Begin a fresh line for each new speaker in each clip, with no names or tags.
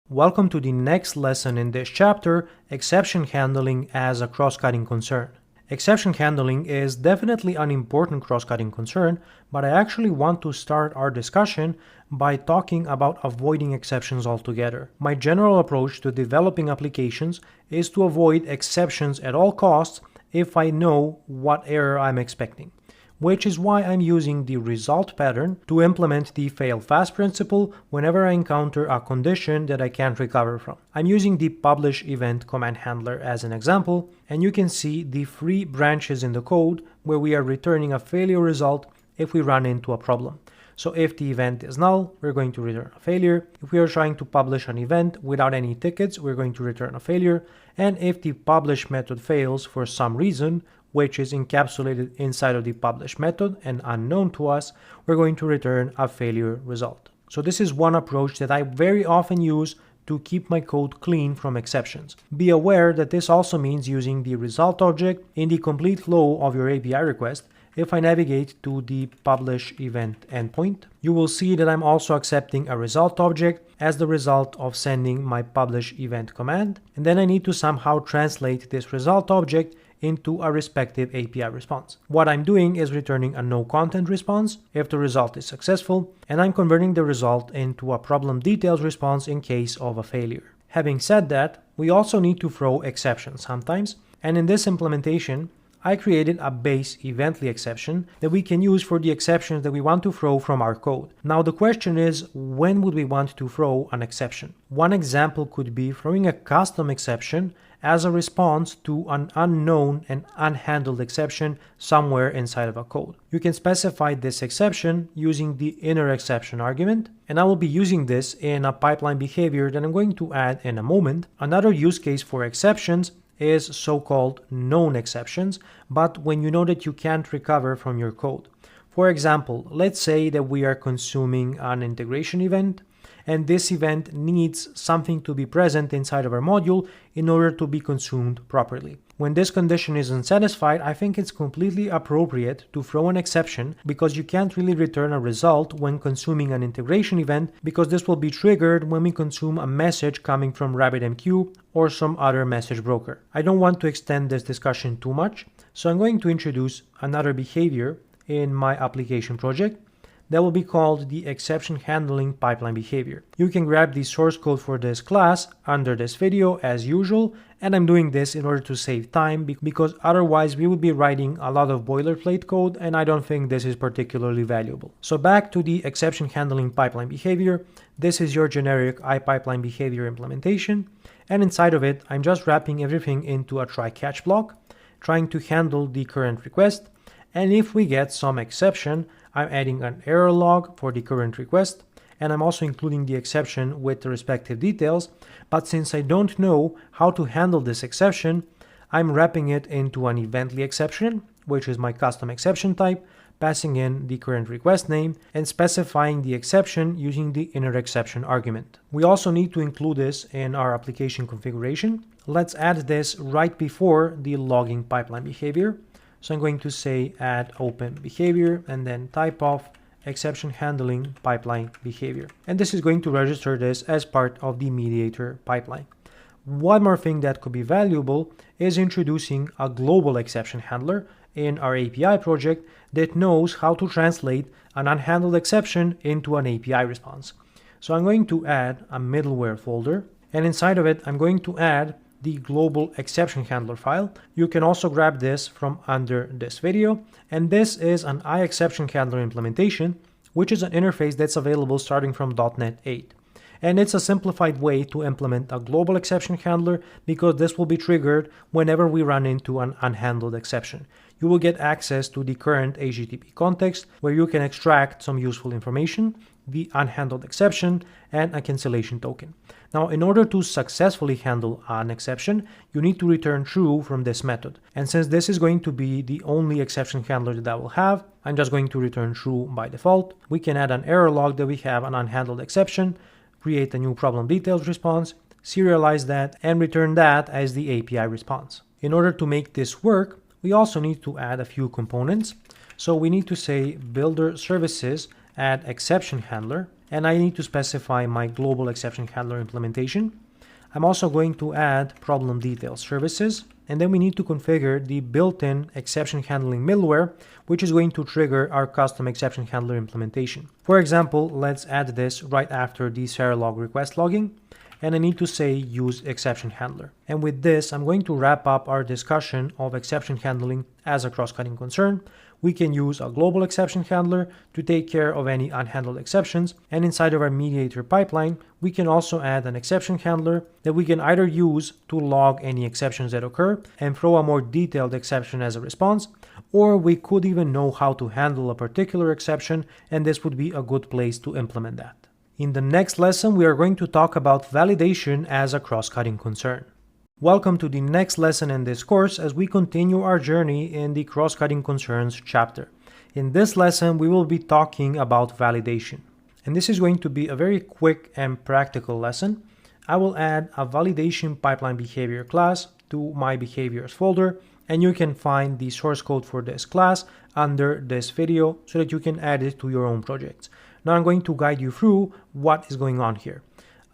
Welcome to the next lesson in this chapter, exception handling as a cross-cutting concern. Exception handling is definitely an important cross-cutting concern, but I actually want to start our discussion by talking about avoiding exceptions altogether. My general approach to developing applications is to avoid exceptions at all costs if I know what error I'm expecting, which is why I'm using the result pattern to implement the fail fast principle whenever I encounter a condition that I can't recover from. I'm using the publish event command handler as an example, and you can see the three branches in the code where we are returning a failure result if we run into a problem. So if the event is null, we're going to return a failure. If we are trying to publish an event without any tickets, we're going to return a failure. And if the publish method fails for some reason, which is encapsulated inside of the publish method and unknown to us, we're going to return a failure result. So this is one approach that I very often use to keep my code clean from exceptions. Be aware that this also means using the result object in the complete flow of your API request. If I navigate to the publish event endpoint, you will see that I'm also accepting a result object as the result of sending my publish event command. And then I need to somehow translate this result object into a respective API response. What I'm doing is returning a no content response if the result is successful, and I'm converting the result into a problem details response in case of a failure. Having said that, we also need to throw exceptions sometimes, and in this implementation, I created a base evently exception that we can use for the exceptions that we want to throw from our code. Now the question is, when would we want to throw an exception? One example could be throwing a custom exception as a response to an unknown and unhandled exception somewhere inside of a code. You can specify this exception using the inner exception argument, and I will be using this in a pipeline behavior that I'm going to add in a moment. Another use case for exceptions is so-called known exceptions, but when you know that you can't recover from your code. For example, let's say that we are consuming an integration event, and this event needs something to be present inside of our module in order to be consumed properly. When this condition isn't satisfied, I think it's completely appropriate to throw an exception, because you can't really return a result when consuming an integration event, because this will be triggered when we consume a message coming from RabbitMQ or some other message broker. I don't want to extend this discussion too much, so I'm going to introduce another behavior in my application project that will be called the exception handling pipeline behavior. You can grab the source code for this class under this video as usual, and I'm doing this in order to save time because otherwise we would be writing a lot of boilerplate code, and I don't think this is particularly valuable. So back to the exception handling pipeline behavior. This is your generic iPipeline behavior implementation, and inside of it I'm just wrapping everything into a try-catch block, trying to handle the current request, and if we get some exception, I'm adding an error log for the current request, and I'm also including the exception with the respective details. But since I don't know how to handle this exception, I'm wrapping it into an evently exception, which is my custom exception type, passing in the current request name and specifying the exception using the inner exception argument. We also need to include this in our application configuration. Let's add this right before the logging pipeline behavior. So I'm going to say add open behavior and then type of exception handling pipeline behavior. And this is going to register this as part of the mediator pipeline. One more thing that could be valuable is introducing a global exception handler in our API project that knows how to translate an unhandled exception into an API response. So I'm going to add a middleware folder, and inside of it, I'm going to add the global exception handler file. You can also grab this from under this video, and this is an iException handler implementation, which is an interface that's available starting from .NET 8. And it's a simplified way to implement a global exception handler, because this will be triggered whenever we run into an unhandled exception. You will get access to the current HTTP context where you can extract some useful information, the unhandled exception, and a cancellation token. Now, in order to successfully handle an exception, you need to return true from this method. And since this is going to be the only exception handler that I will have, I'm just going to return true by default. We can add an error log that we have an unhandled exception, create a new problem details response, serialize that, and return that as the API response. In order to make this work, we also need to add a few components. So we need to say builder services add exception handler, and I need to specify my global exception handler implementation. I'm also going to add problem details services, and then we need to configure the built-in exception handling middleware, which is going to trigger our custom exception handler implementation. For example, let's add this right after the Serilog request logging, and I need to say use exception handler. And with this, I'm going to wrap up our discussion of exception handling as a cross-cutting concern. We can use a global exception handler to take care of any unhandled exceptions, and inside of our mediator pipeline, we can also add an exception handler that we can either use to log any exceptions that occur and throw a more detailed exception as a response, or we could even know how to handle a particular exception, and this would be a good place to implement that. In the next lesson, we are going to talk about validation as a cross-cutting concern. Welcome to the next lesson in this course as we continue our journey in the cross-cutting concerns chapter. In this lesson, we will be talking about validation. And this is going to be a very quick and practical lesson. I will add a validation pipeline behavior class to my behaviors folder, and you can find the source code for this class under this video so that you can add it to your own projects. Now I'm going to guide you through what is going on here.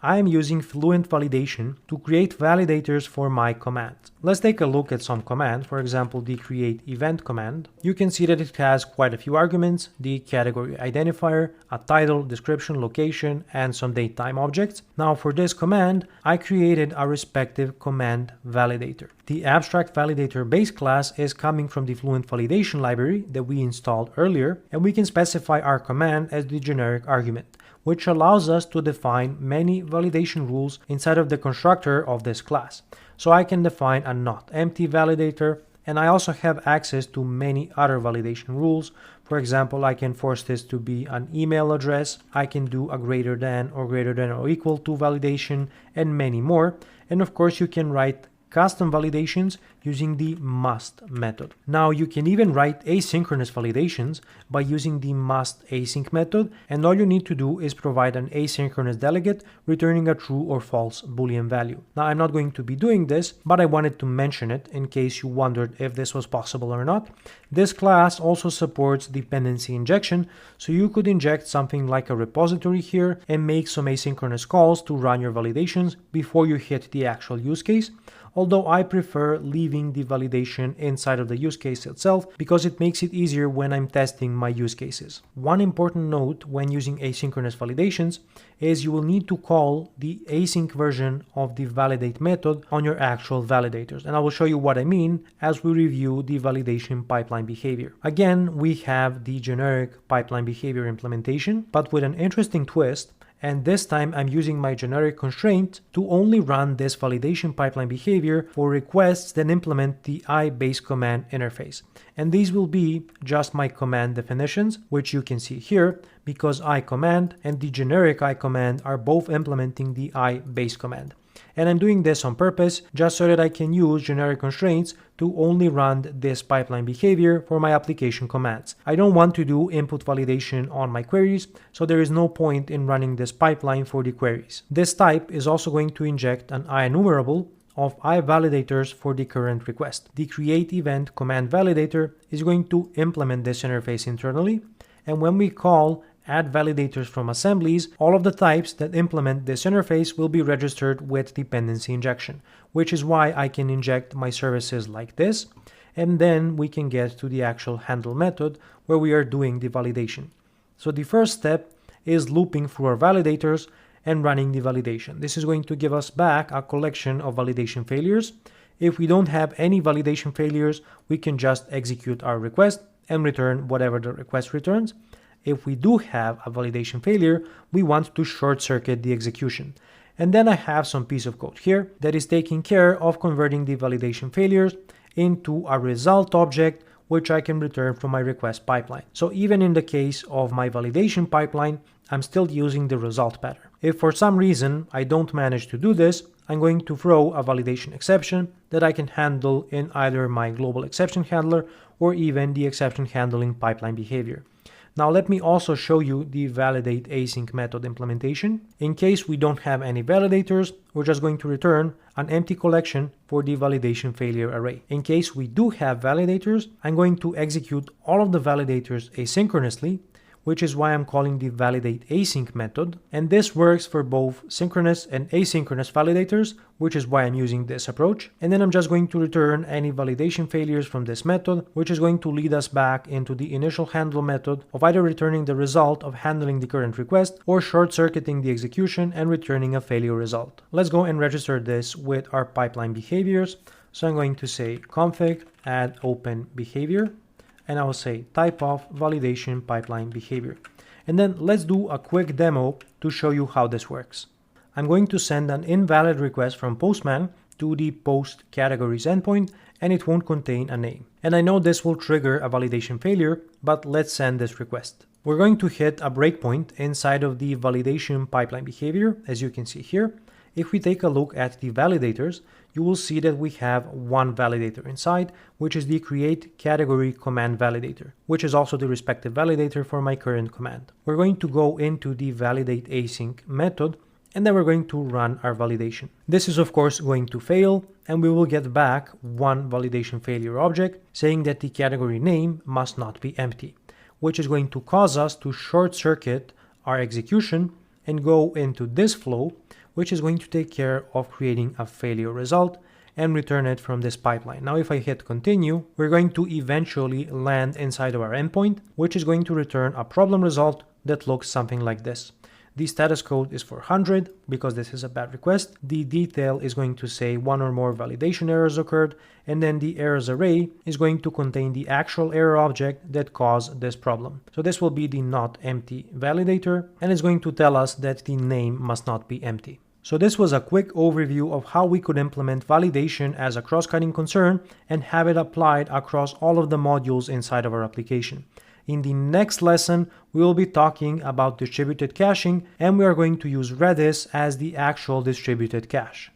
I am using Fluent Validation to create validators for my commands. Let's take a look at some commands, for example, the create event command. You can see that it has quite a few arguments, the category identifier, a title, description, location, and some datetime objects. Now for this command, I created a respective command validator. The abstract validator base class is coming from the Fluent Validation library that we installed earlier, and we can specify our command as the generic argument, which allows us to define many validation rules inside of the constructor of this class. So I can define a not empty validator, and I also have access to many other validation rules. For example, I can force this to be an email address, I can do a greater than or equal to validation, and many more. And of course, you can write custom validations using the must method. Now you can even write asynchronous validations by using the must async method, and all you need to do is provide an asynchronous delegate returning a true or false Boolean value. Now I'm not going to be doing this, but I wanted to mention it in case you wondered if this was possible or not. This class also supports dependency injection, so you could inject something like a repository here and make some asynchronous calls to run your validations before you hit the actual use case. Although I prefer leaving the validation inside of the use case itself because it makes it easier when I'm testing my use cases. One important note when using asynchronous validations is you will need to call the async version of the validate method on your actual validators, and I will show you what I mean as we review the validation pipeline behavior. Again, we have the generic pipeline behavior implementation, but with an interesting twist. And this time I'm using my generic constraint to only run this validation pipeline behavior for requests that implement the I-base command interface. And these will be just my command definitions, which you can see here because I command and the generic I command are both implementing the I-base command. And I'm doing this on purpose just so that I can use generic constraints to only run this pipeline behavior for my application commands. I don't want to do input validation on my queries, so there is no point in running this pipeline for the queries. This type is also going to inject an IEnumerable of IValidators for the current request. The create event command validator is going to implement this interface internally, and when we call add validators from assemblies, all of the types that implement this interface will be registered with dependency injection, which is why I can inject my services like this, and then we can get to the actual handle method where we are doing the validation. So the first step is looping through our validators and running the validation. This is going to give us back a collection of validation failures. If we don't have any validation failures, we can just execute our request and return whatever the request returns. If we do have a validation failure, we want to short circuit the execution. And then I have some piece of code here that is taking care of converting the validation failures into a result object, which I can return from my request pipeline. So even in the case of my validation pipeline, I'm still using the result pattern. If for some reason I don't manage to do this, I'm going to throw a validation exception that I can handle in either my global exception handler or even the exception handling pipeline behavior. Now let me also show you the validate async method implementation. In case we don't have any validators, we're just going to return an empty collection for the validation failure array. In case we do have validators, I'm going to execute all of the validators asynchronously, which is why I'm calling the validate async method. And this works for both synchronous and asynchronous validators, which is why I'm using this approach. And then I'm just going to return any validation failures from this method, which is going to lead us back into the initial handle method of either returning the result of handling the current request or short-circuiting the execution and returning a failure result. Let's go and register this with our pipeline behaviors. So I'm going to say config add open behavior, and I will say type of validation pipeline behavior. And then let's do a quick demo to show you how this works. I'm going to send an invalid request from Postman to the post categories endpoint, and it won't contain a name. And I know this will trigger a validation failure, but let's send this request. We're going to hit a breakpoint inside of the validation pipeline behavior, as you can see here. If we take a look at the validators, you will see that we have one validator inside, which is the create category command validator, which is also the respective validator for my current command. We're going to go into the validate async method, and then we're going to run our validation. This is of course going to fail, and we will get back one validation failure object saying that the category name must not be empty, which is going to cause us to short circuit our execution and go into this flow, which is going to take care of creating a failure result and return it from this pipeline. Now, if I hit continue, we're going to eventually land inside of our endpoint, which is going to return a problem result that looks something like this. The status code is for 100 because this is a bad request. The detail is going to say one or more validation errors occurred, and then the errors array is going to contain the actual error object that caused this problem. So this will be the not empty validator, and it's going to tell us that the name must not be empty. So this was a quick overview of how we could implement validation as a cross-cutting concern and have it applied across all of the modules inside of our application. In the next lesson, we will be talking about distributed caching, and we are going to use Redis as the actual distributed cache.